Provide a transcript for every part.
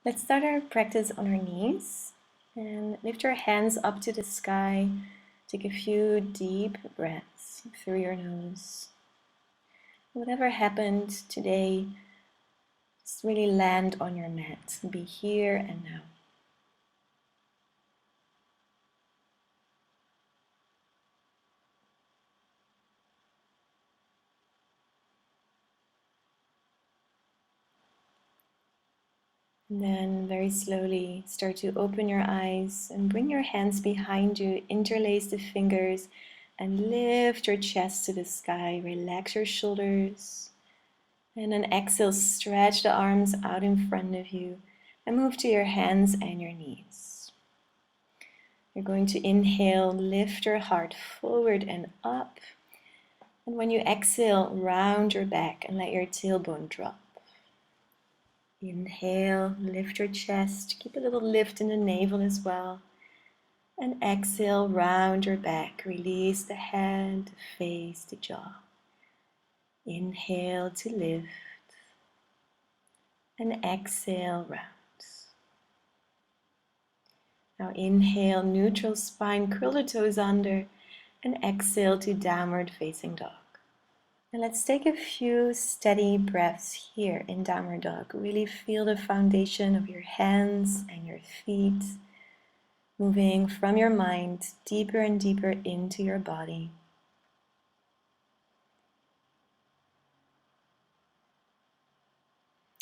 Let's start our practice on our knees and lift your hands up to the sky. Take a few deep breaths through your nose. Whatever happened today, just really land on your mat. Be here and now. And then very slowly start to open your eyes and bring your hands behind you, interlace the fingers and lift your chest to the sky. Relax your shoulders. And then exhale, stretch the arms out in front of you and move to your hands and your knees. You're going to inhale, lift your heart forward and up. And when you exhale, round your back and let your tailbone drop. Inhale, lift your chest, keep a little lift in the navel as well. And exhale, round your back, release the head, the face, the jaw. Inhale to lift. And exhale, round. Now inhale, neutral spine, curl the toes under, and exhale to downward facing dog. And let's take a few steady breaths here in downward dog. Really feel the foundation of your hands and your feet, moving from your mind deeper and deeper into your body.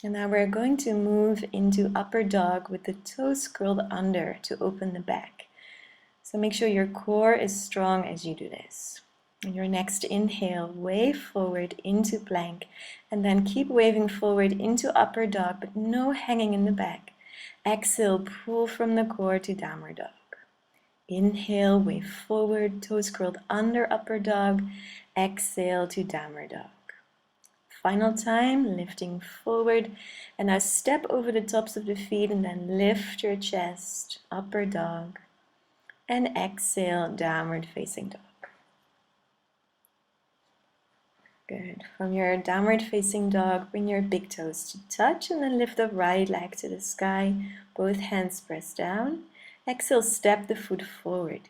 And now we're going to move into upper dog with the toes curled under to open the back. So make sure your core is strong as you do this. On your next inhale, wave forward into plank, and then keep waving forward into upper dog, but no hanging in the back. Exhale, pull from the core to downward dog. Inhale, wave forward, toes curled under upper dog. Exhale to downward dog. Final time, lifting forward, and now step over the tops of the feet and then lift your chest, upper dog, and exhale, downward facing dog. Good. From your downward facing dog, bring your big toes to touch and then lift the right leg to the sky. Both hands press down. Exhale, step the foot forward.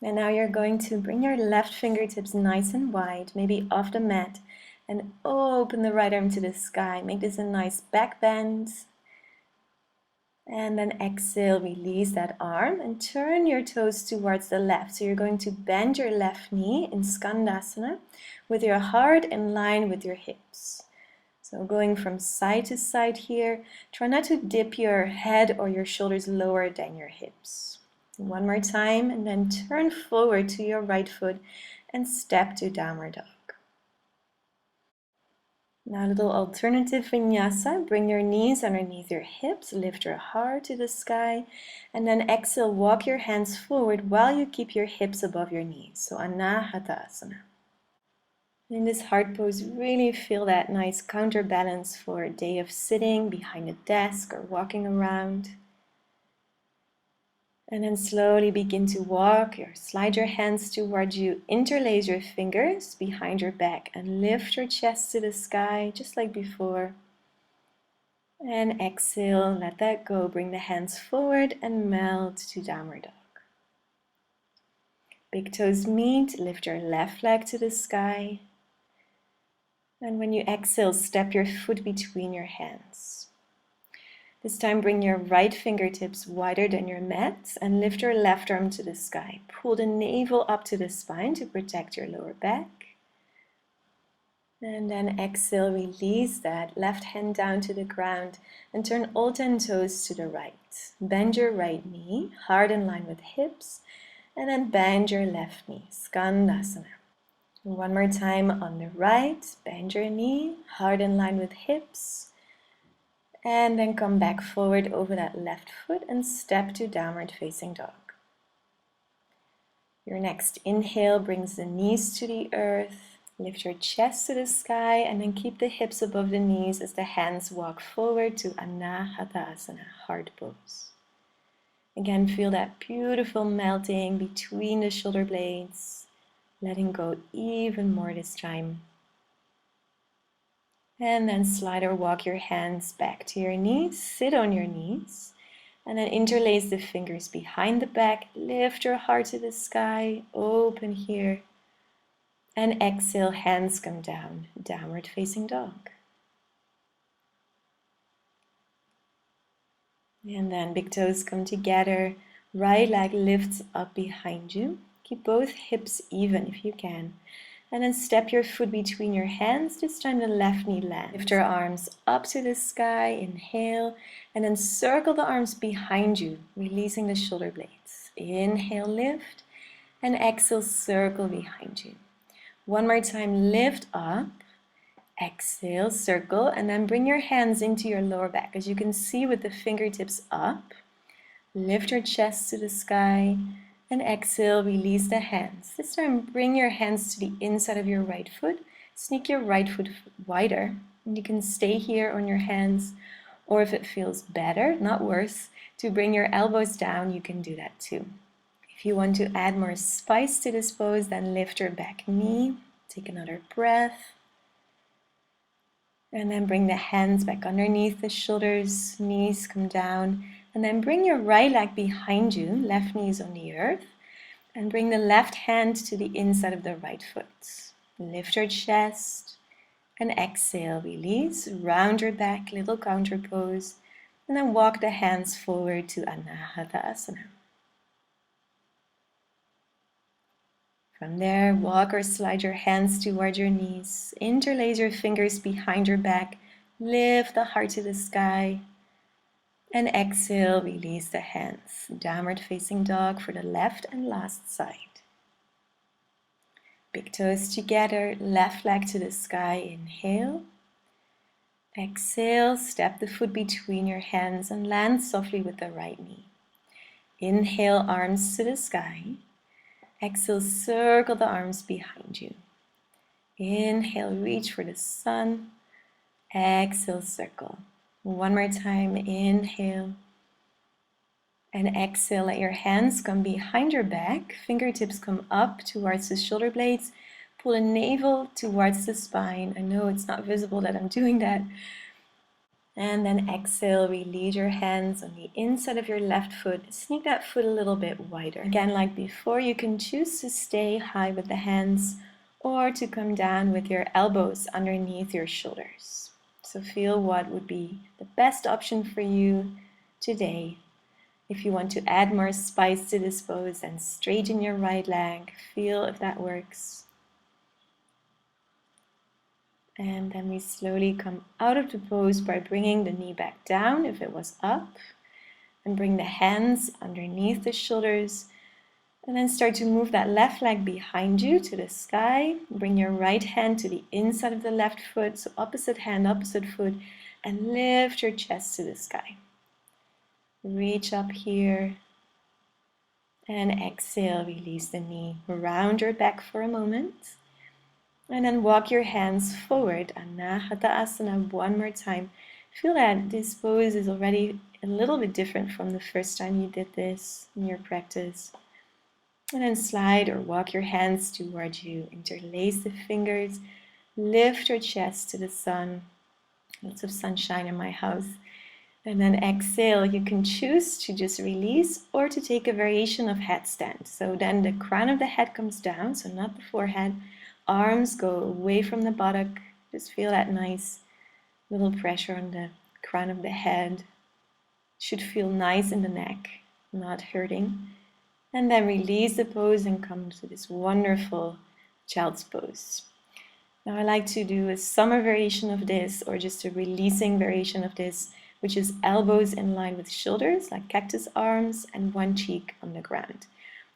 And now you're going to bring your left fingertips nice and wide, maybe off the mat, and open the right arm to the sky. Make this a nice back bend. And then exhale, release that arm and turn your toes towards the left. So you're going to bend your left knee in Skandasana with your heart in line with your hips. So going from side to side here, try not to dip your head or your shoulders lower than your hips. One more time, and then turn forward to your right foot and step to downward dog. Now a little alternative vinyasa. Bring your knees underneath your hips, lift your heart to the sky, and then exhale, walk your hands forward while you keep your hips above your knees. So Anahatasana. In this heart pose, really feel that nice counterbalance for a day of sitting behind a desk or walking around. And then slowly begin to walk or slide your hands towards you. Interlace your fingers behind your back and lift your chest to the sky, just like before. And exhale, let that go. Bring the hands forward and melt to downward dog. Big toes meet, lift your left leg to the sky. And when you exhale, step your foot between your hands. This time bring your right fingertips wider than your mat and lift your left arm to the sky. Pull the navel up to the spine to protect your lower back. And then exhale, release that left hand down to the ground and turn all 10 toes to the right. Bend your right knee, heart in line with hips, and then bend your left knee, Skandasana. One more time on the right, bend your knee, heart in line with hips, and then come back forward over that left foot and step to downward facing dog. Your next inhale brings the knees to the earth, lift your chest to the sky, and then keep the hips above the knees as the hands walk forward to Anahatasana, heart pose. Again, feel that beautiful melting between the shoulder blades, letting go even more this time. And then slide or walk your hands back to your knees. Sit on your knees. And then interlace the fingers behind the back. Lift your heart to the sky. Open here. And exhale, hands come down. Downward facing dog. And then big toes come together. Right leg lifts up behind you. Keep both hips even if you can. And then step your foot between your hands. This time the left knee lands. Lift your arms up to the sky. Inhale. And then circle the arms behind you, releasing the shoulder blades. Inhale, lift. And exhale, circle behind you. One more time, lift up. Exhale, circle, and then bring your hands into your lower back. As you can see with the fingertips up, lift your chest to the sky, and exhale, release the hands. This time, bring your hands to the inside of your right foot. Sneak your right foot wider, and you can stay here on your hands, or if it feels better, not worse, to bring your elbows down, you can do that too. If you want to add more spice to this pose, then lift your back knee, take another breath. And then bring the hands back underneath the shoulders, knees come down. And then bring your right leg behind you, left knee is on the earth. And bring the left hand to the inside of the right foot. Lift your chest and exhale, release. Round your back, little counter pose. And then walk the hands forward to Anahatasana. From there, walk or slide your hands toward your knees. Interlace your fingers behind your back. Lift the heart to the sky. And exhale, release the hands. Downward facing dog for the left and last side. Big toes together, left leg to the sky. Inhale. Exhale, step the foot between your hands and land softly with the right knee. Inhale, arms to the sky. Exhale, circle the arms behind you. Inhale, reach for the sun. Exhale, circle. One more time, inhale. And exhale, let your hands come behind your back. Fingertips come up towards the shoulder blades. Pull the navel towards the spine. I know it's not visible that I'm doing that. And then exhale, release your hands on the inside of your left foot. Sneak that foot a little bit wider. Again, like before, you can choose to stay high with the hands or to come down with your elbows underneath your shoulders. So feel what would be the best option for you today. If you want to add more spice to this pose, then straighten your right leg. Feel if that works. And then we slowly come out of the pose by bringing the knee back down if it was up. And bring the hands underneath the shoulders. And then start to move that left leg behind you to the sky. Bring your right hand to the inside of the left foot. So opposite hand, opposite foot. And lift your chest to the sky. Reach up here. And exhale, release the knee. Round your back for a moment. And then walk your hands forward, Anahatasana, one more time. Feel that this pose is already a little bit different from the first time you did this in your practice. And then slide or walk your hands towards you. Interlace the fingers. Lift your chest to the sun. Lots of sunshine in my house. And then exhale, you can choose to just release or to take a variation of headstand. So then the crown of the head comes down, so not the forehead. Arms go away from the buttock. Just feel that nice little pressure on the crown of the head. Should feel nice in the neck, not hurting. And then release the pose and come to this wonderful child's pose. Now I like to do a summer variation of this or just a releasing variation of this, which is elbows in line with shoulders, like cactus arms, and one cheek on the ground.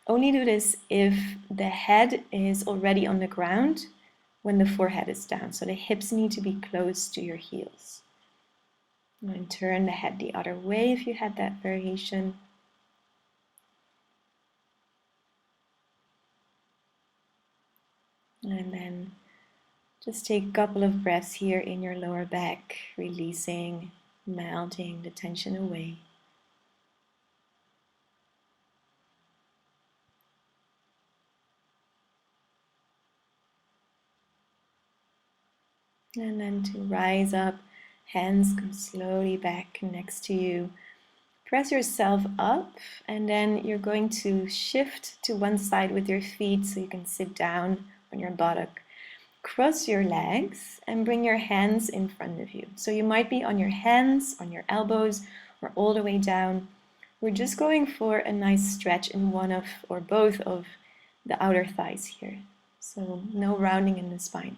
Only do this if the head is already on the ground when the forehead is down. So the hips need to be close to your heels. And turn the head the other way if you had that variation. And then just take a couple of breaths here in your lower back, releasing, melting the tension away. And then to rise up, hands come slowly back next to you. Press yourself up, and then you're going to shift to one side with your feet so you can sit down on your buttock. Cross your legs and bring your hands in front of you. So you might be on your hands, on your elbows, or all the way down. We're just going for a nice stretch in one of or both of the outer thighs here. So no rounding in the spine.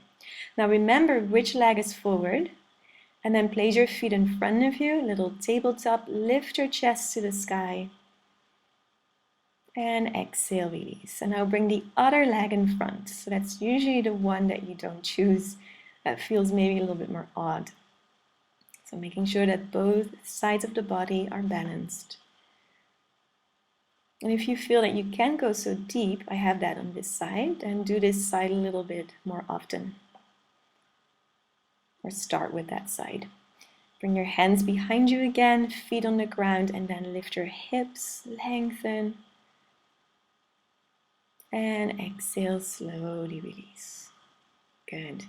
Now remember which leg is forward, and then place your feet in front of you, little tabletop, lift your chest to the sky, and exhale, release. And now bring the other leg in front. So that's usually the one that you don't choose, that feels maybe a little bit more odd. So making sure that both sides of the body are balanced. And if you feel that you can't go so deep, I have that on this side, and do this side a little bit more often. Or start with that side. Bring your hands behind you again, feet on the ground, and then lift your hips, lengthen. And exhale, slowly release. Good.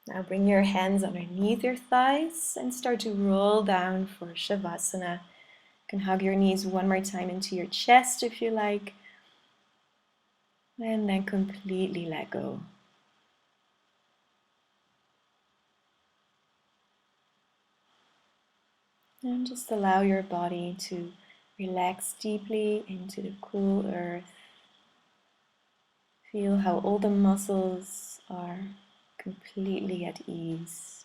Now bring your hands underneath your thighs and start to roll down for Shavasana. You can hug your knees one more time into your chest if you like. And then completely let go. And just allow your body to relax deeply into the cool earth. Feel how all the muscles are completely at ease.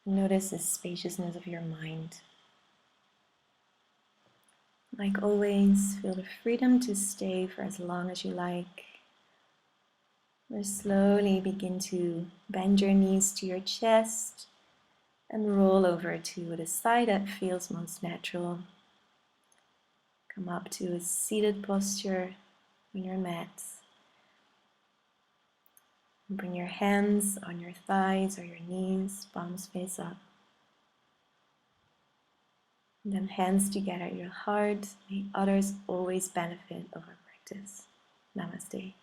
Notice the spaciousness of your mind. Like always, feel the freedom to stay for as long as you like. Or slowly begin to bend your knees to your chest and roll over to the side that feels most natural. Come up to a seated posture on your mat. And bring your hands on your thighs or your knees, palms face up. And then hands together at your heart. May others always benefit of our practice. Namaste.